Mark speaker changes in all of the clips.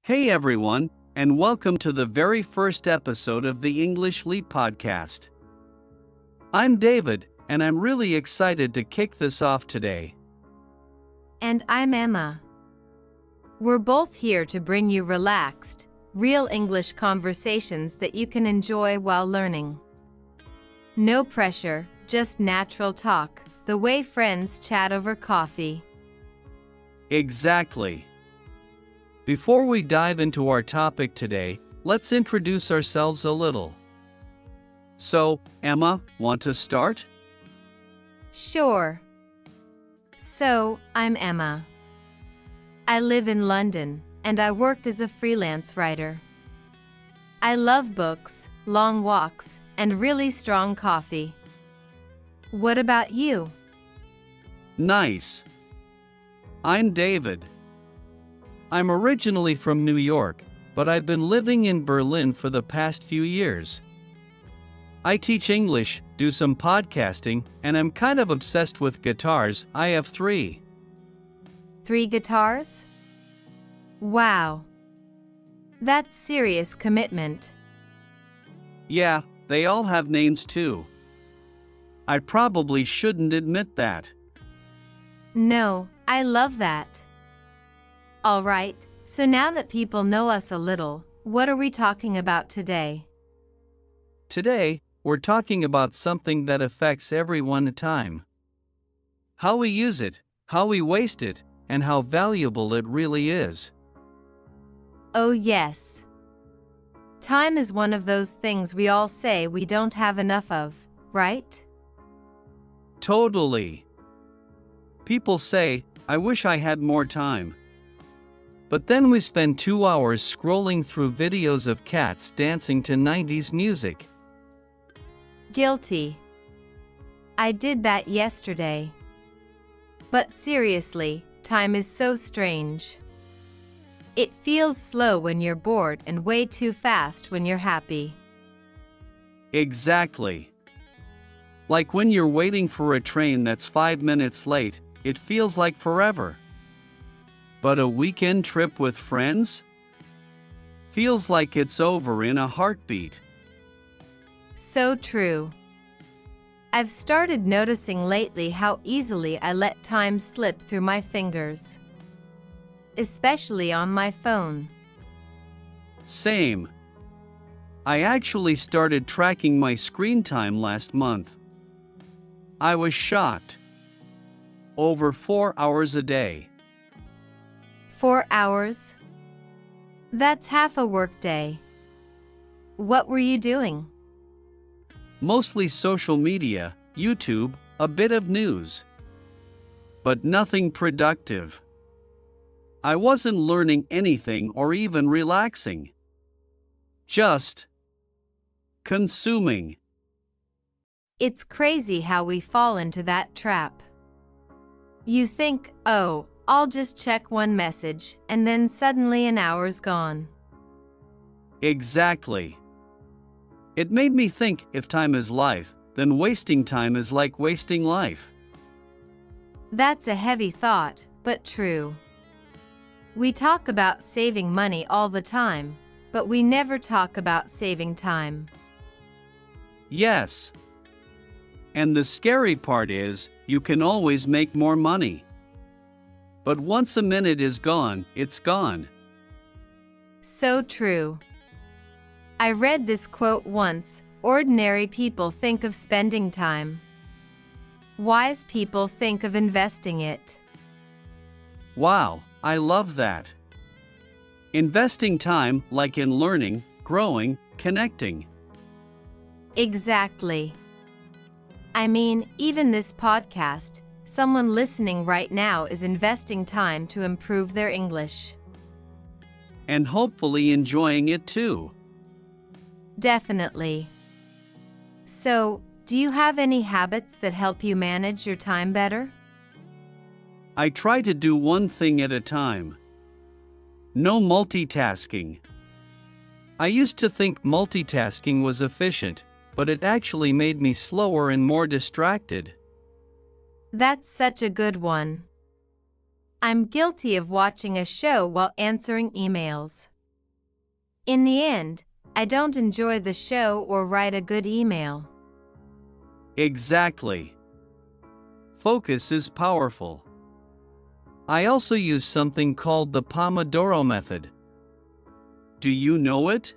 Speaker 1: Hey everyone, and welcome to the very first episode of the English Leap Podcast. I'm David, and I'm really excited to kick this off today.
Speaker 2: And I'm Emma. We're both here to bring you relaxed, real English conversations that you can enjoy while learning. No pressure, just natural talk, the way friends chat over coffee.
Speaker 1: Exactly. Before we dive into our topic today, let's introduce ourselves a little. So, Emma, want to start?
Speaker 2: Sure. So, I'm Emma. I live in London, and I work as a freelance writer. I love books, long walks, and really strong coffee. What about you?
Speaker 1: Nice. I'm David. I'm originally from New York, but I've been living in Berlin for the past few years. I teach English, do some podcasting, and I'm kind of obsessed with guitars. I have 3.
Speaker 2: 3 guitars? Wow. That's serious commitment.
Speaker 1: Yeah, they all have names too. I probably shouldn't admit that.
Speaker 2: No, I love that. All right, so now that people know us a little, what are we talking about today?
Speaker 1: Today, we're talking about something that affects everyone at time. How we use it, how we waste it, and how valuable it really is.
Speaker 2: Oh yes. Time is one of those things we all say we don't have enough of, right?
Speaker 1: Totally. People say, I wish I had more time. But then we spend 2 hours scrolling through videos of cats dancing to 90s music.
Speaker 2: Guilty. I did that yesterday. But seriously, time is so strange. It feels slow when you're bored and way too fast when you're happy.
Speaker 1: Exactly. Like when you're waiting for a train that's 5 minutes late, it feels like forever. But a weekend trip with friends? Feels like it's over in a heartbeat.
Speaker 2: So true. I've started noticing lately how easily I let time slip through my fingers. Especially on my phone.
Speaker 1: Same. I actually started tracking my screen time last month. I was shocked. Over 4 hours a day.
Speaker 2: 4 hours? That's half a workday. What were you doing?
Speaker 1: Mostly social media, YouTube, a bit of news. But nothing productive. I wasn't learning anything or even relaxing. Just consuming.
Speaker 2: It's crazy how we fall into that trap. You think, oh, I'll just check one message, and then suddenly an hour's gone.
Speaker 1: Exactly. It made me think, if time is life, then wasting time is like wasting life.
Speaker 2: That's a heavy thought, but true. We talk about saving money all the time, but we never talk about saving time.
Speaker 1: Yes. And the scary part is, you can always make more money. But once a minute is gone, it's gone.
Speaker 2: So true. I read this quote once, ordinary people think of spending time. Wise people think of investing it.
Speaker 1: Wow, I love that. Investing time, like in learning, growing, connecting.
Speaker 2: Exactly. I mean, even this podcast, someone listening right now is investing time to improve their English.
Speaker 1: And hopefully enjoying it too.
Speaker 2: Definitely. So, do you have any habits that help you manage your time better?
Speaker 1: I try to do one thing at a time. No multitasking. I used to think multitasking was efficient, but it actually made me slower and more distracted.
Speaker 2: That's such a good one. I'm guilty of watching a show while answering emails. In the end, I don't enjoy the show or write a good email.
Speaker 1: Exactly. Focus is powerful. I also use something called the Pomodoro method. Do you know it?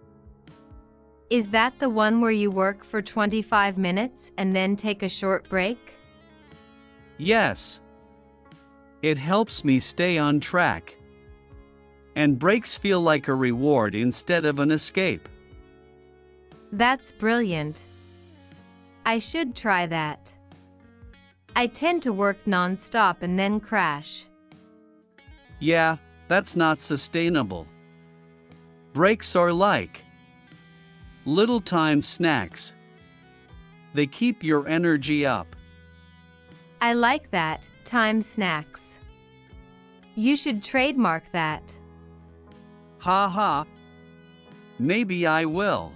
Speaker 2: Is that the one where you work for 25 minutes and then take a short break?
Speaker 1: Yes. It helps me stay on track. And breaks feel like a reward instead of an escape.
Speaker 2: That's brilliant. I should try that. I tend to work non-stop and then crash.
Speaker 1: Yeah, that's not sustainable. Breaks are like little time snacks. They keep your energy up.
Speaker 2: I like that, time snacks. You should trademark that.
Speaker 1: Ha ha. Maybe I will.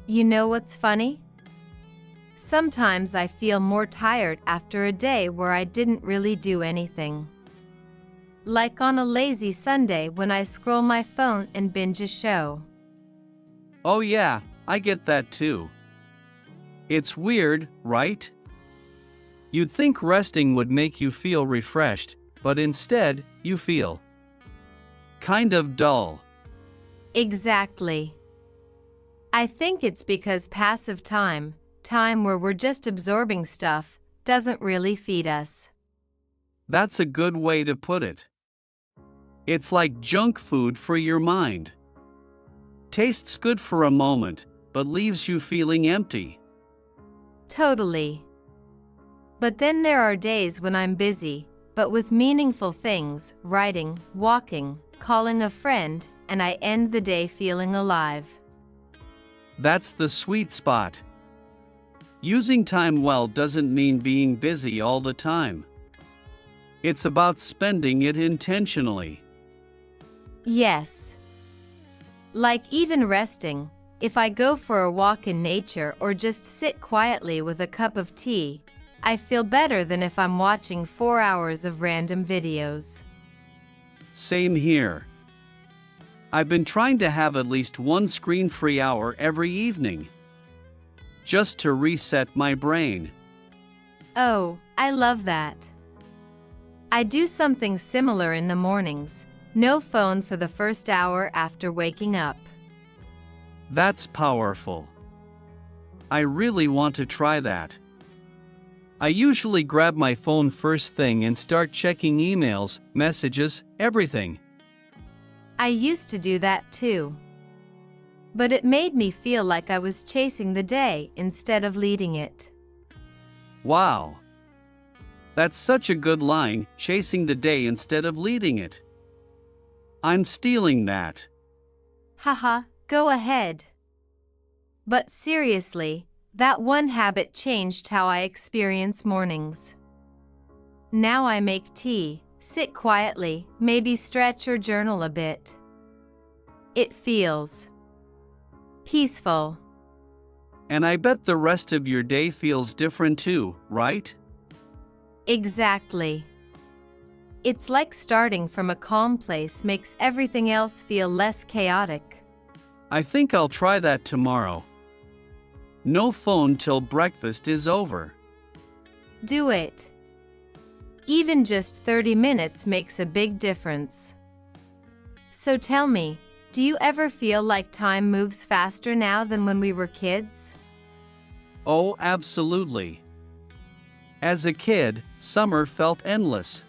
Speaker 2: You know what's funny? Sometimes I feel more tired after a day where I didn't really do anything. Like on a lazy Sunday when I scroll my phone and binge a show.
Speaker 1: Oh yeah, I get that too. It's weird, right? You'd think resting would make you feel refreshed, but instead, you feel kind of dull.
Speaker 2: Exactly. I think it's because passive time where we're just absorbing stuff, doesn't really feed us.
Speaker 1: That's a good way to put it. It's like junk food for your mind. Tastes good for a moment, but leaves you feeling empty.
Speaker 2: Totally. But then there are days when I'm busy, but with meaningful things, writing, walking, calling a friend, and I end the day feeling alive.
Speaker 1: That's the sweet spot. Using time well doesn't mean being busy all the time. It's about spending it intentionally.
Speaker 2: Yes. Like even resting, if I go for a walk in nature or just sit quietly with a cup of tea, I feel better than if I'm watching 4 hours of random videos.
Speaker 1: Same here. I've been trying to have at least one screen-free hour every evening, just to reset my brain.
Speaker 2: Oh, I love that. I do something similar in the mornings. No phone for the first hour after waking up.
Speaker 1: That's powerful. I really want to try that. I usually grab my phone first thing and start checking emails, messages, everything.
Speaker 2: I used to do that too. But it made me feel like I was chasing the day instead of leading it.
Speaker 1: Wow. That's such a good line, chasing the day instead of leading it. I'm stealing that.
Speaker 2: Haha, go ahead. But seriously, that one habit changed how I experience mornings. Now I make tea, sit quietly, maybe stretch or journal a bit. It feels peaceful.
Speaker 1: And I bet the rest of your day feels different too, right?
Speaker 2: Exactly. It's like starting from a calm place makes everything else feel less chaotic.
Speaker 1: I think I'll try that tomorrow. No phone till breakfast is over.
Speaker 2: Do it. Even just 30 minutes makes a big difference. So tell me, do you ever feel like time moves faster now than when we were kids?
Speaker 1: Oh, absolutely. As a kid, summer felt endless.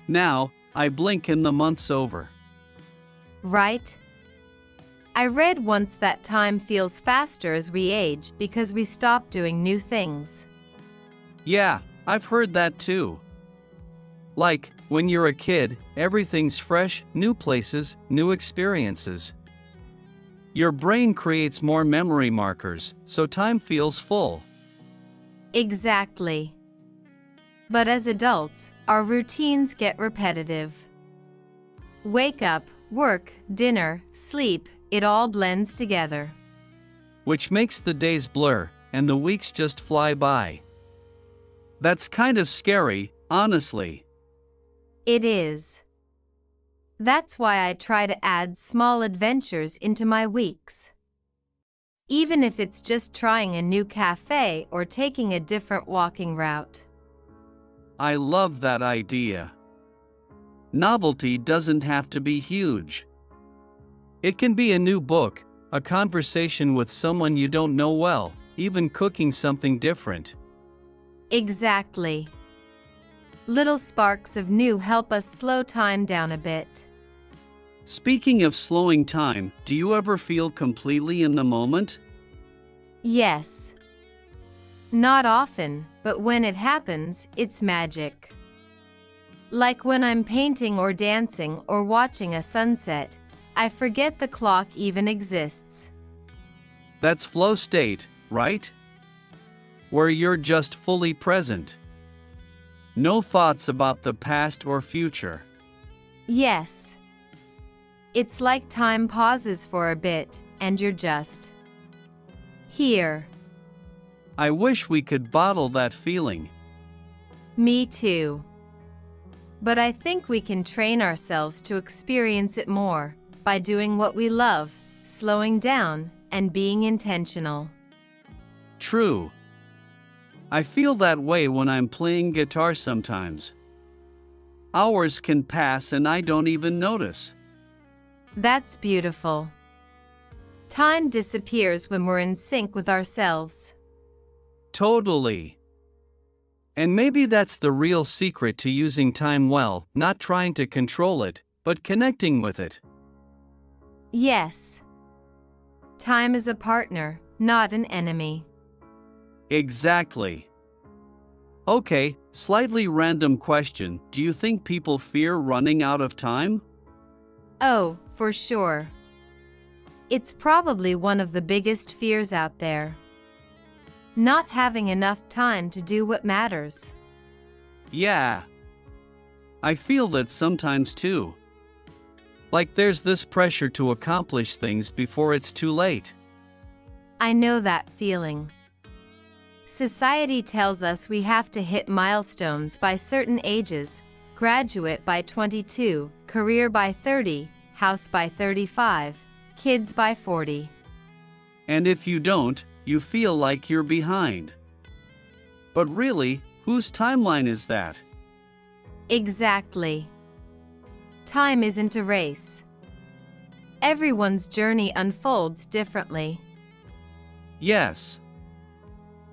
Speaker 1: Now, I blink and the month's over.
Speaker 2: Right? I read once that time feels faster as we age because we stop doing new things.
Speaker 1: Yeah, I've heard that too. Like, when you're a kid, everything's fresh, new places, new experiences. Your brain creates more memory markers, so time feels full.
Speaker 2: Exactly. But as adults, our routines get repetitive. Wake up, work, dinner, sleep, it all blends together.
Speaker 1: Which makes the days blur, and the weeks just fly by. That's kind of scary, honestly.
Speaker 2: It is. That's why I try to add small adventures into my weeks. Even if it's just trying a new cafe or taking a different walking route.
Speaker 1: I love that idea. Novelty doesn't have to be huge. It can be a new book, a conversation with someone you don't know well, even cooking something different.
Speaker 2: Exactly. Little sparks of new help us slow time down a bit.
Speaker 1: Speaking of slowing time, do you ever feel completely in the moment?
Speaker 2: Yes. Not often, but when it happens, it's magic. Like when I'm painting or dancing or watching a sunset, I forget the clock even exists.
Speaker 1: That's flow state, right? Where you're just fully present. No thoughts about the past or future.
Speaker 2: Yes. It's like time pauses for a bit, and you're just here.
Speaker 1: I wish we could bottle that feeling.
Speaker 2: Me too. But I think we can train ourselves to experience it more by doing what we love, slowing down, and being intentional.
Speaker 1: True. I feel that way when I'm playing guitar sometimes. Hours can pass and I don't even notice.
Speaker 2: That's beautiful. Time disappears when we're in sync with ourselves.
Speaker 1: Totally. And maybe that's the real secret to using time well, not trying to control it, but connecting with it.
Speaker 2: Yes. Time is a partner, not an enemy.
Speaker 1: Exactly. Okay, slightly random question. Do you think people fear running out of time?
Speaker 2: Oh, for sure. It's probably one of the biggest fears out there. Not having enough time to do what matters.
Speaker 1: Yeah. I feel that sometimes too. Like there's this pressure to accomplish things before it's too late.
Speaker 2: I know that feeling. Society tells us we have to hit milestones by certain ages, graduate by 22, career by 30, house by 35, kids by 40.
Speaker 1: And if you don't, you feel like you're behind. But really, whose timeline is that?
Speaker 2: Exactly. Time isn't a race. Everyone's journey unfolds differently.
Speaker 1: Yes.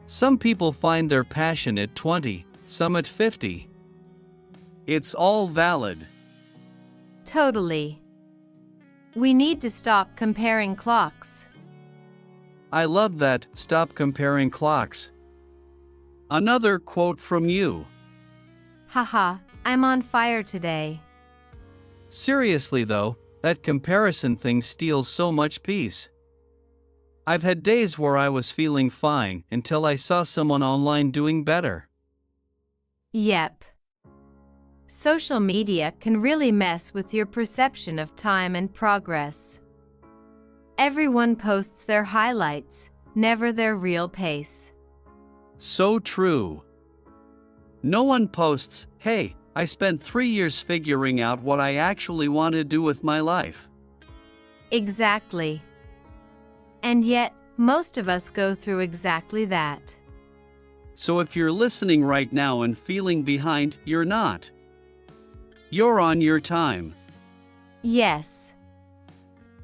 Speaker 1: Some people find their passion at 20, some at 50. It's all valid.
Speaker 2: Totally. We need to stop comparing clocks.
Speaker 1: I love that, stop comparing clocks. Another quote from you.
Speaker 2: Haha, I'm on fire today.
Speaker 1: Seriously though, that comparison thing steals so much peace. I've had days where I was feeling fine until I saw someone online doing better.
Speaker 2: Yep. Social media can really mess with your perception of time and progress. Everyone posts their highlights, never their real pace.
Speaker 1: So true. No one posts, "Hey, I spent 3 years figuring out what I actually want to do with my life."
Speaker 2: Exactly. And yet, most of us go through exactly that.
Speaker 1: So if you're listening right now and feeling behind, you're not. You're on your time.
Speaker 2: Yes.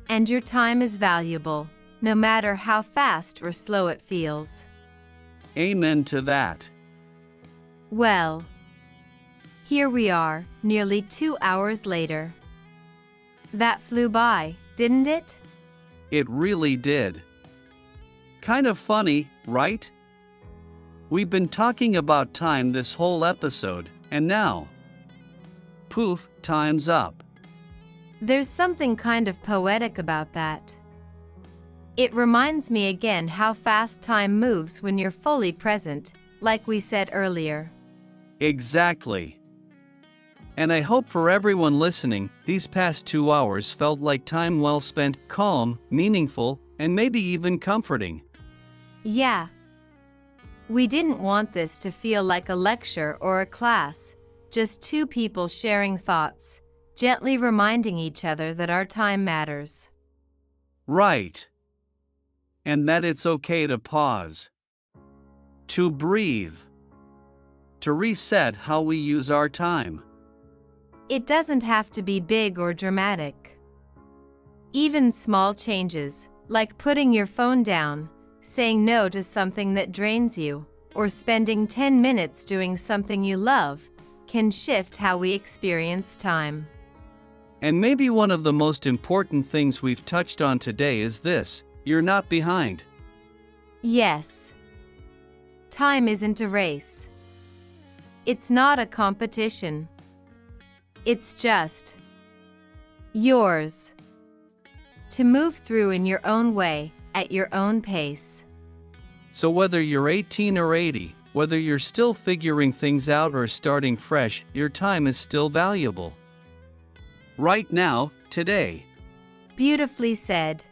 Speaker 2: And your time is valuable, no matter how fast or slow it feels.
Speaker 1: Amen to that.
Speaker 2: Well, here we are, nearly 2 hours later. That flew by, didn't it?
Speaker 1: It really did. Kind of funny, right? We've been talking about time this whole episode, and now, poof, time's up.
Speaker 2: There's something kind of poetic about that. It reminds me again how fast time moves when you're fully present, like we said earlier.
Speaker 1: Exactly. And I hope for everyone listening, these past 2 hours felt like time well spent, calm, meaningful, and maybe even comforting.
Speaker 2: Yeah. We didn't want this to feel like a lecture or a class, just two people sharing thoughts, gently reminding each other that our time matters.
Speaker 1: Right. And that it's okay to pause, to breathe, to reset how we use our time.
Speaker 2: It doesn't have to be big or dramatic. Even small changes, like putting your phone down, saying no to something that drains you, or spending 10 minutes doing something you love, can shift how we experience time.
Speaker 1: And maybe one of the most important things we've touched on today is this: you're not behind.
Speaker 2: Yes. Time isn't a race. It's not a competition. It's just yours to move through in your own way, at your own pace.
Speaker 1: So whether you're 18 or 80, whether you're still figuring things out or starting fresh, your time is still valuable. Right now, today.
Speaker 2: Beautifully said.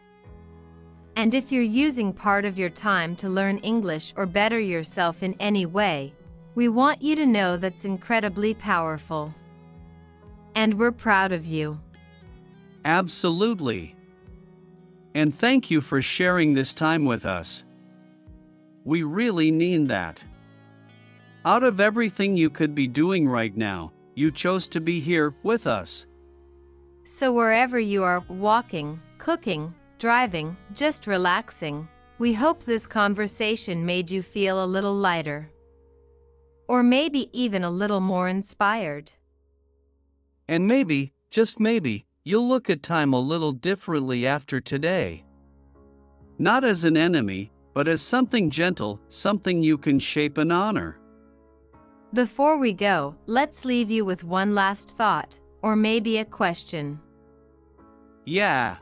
Speaker 2: And if you're using part of your time to learn English or better yourself in any way, we want you to know that's incredibly powerful. And we're proud of you.
Speaker 1: Absolutely. And thank you for sharing this time with us. We really mean that. Out of everything you could be doing right now, you chose to be here with us.
Speaker 2: So wherever you are, walking, cooking, driving, just relaxing, we hope this conversation made you feel a little lighter. Or maybe even a little more inspired.
Speaker 1: And maybe, just maybe, you'll look at time a little differently after today. Not as an enemy, but as something gentle, something you can shape and honor.
Speaker 2: Before we go, let's leave you with one last thought, or maybe a question.
Speaker 1: Yeah.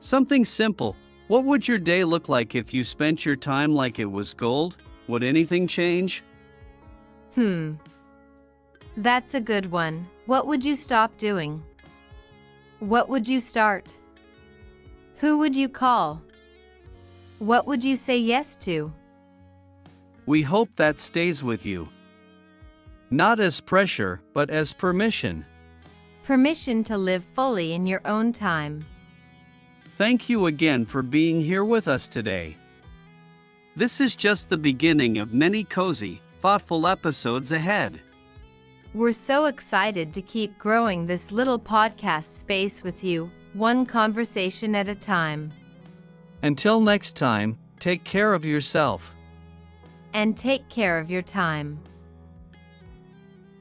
Speaker 1: Something simple. What would your day look like if you spent your time like it was gold? Would anything change?
Speaker 2: That's a good one. What would you stop doing? What would you start? Who would you call? What would you say yes to?
Speaker 1: We hope that stays with you. Not as pressure, but as permission.
Speaker 2: Permission to live fully in your own time.
Speaker 1: Thank you again for being here with us today. This is just the beginning of many cozy, thoughtful episodes ahead.
Speaker 2: We're so excited to keep growing this little podcast space with you, one conversation at a time.
Speaker 1: Until next time, take care of yourself.
Speaker 2: And take care of your time.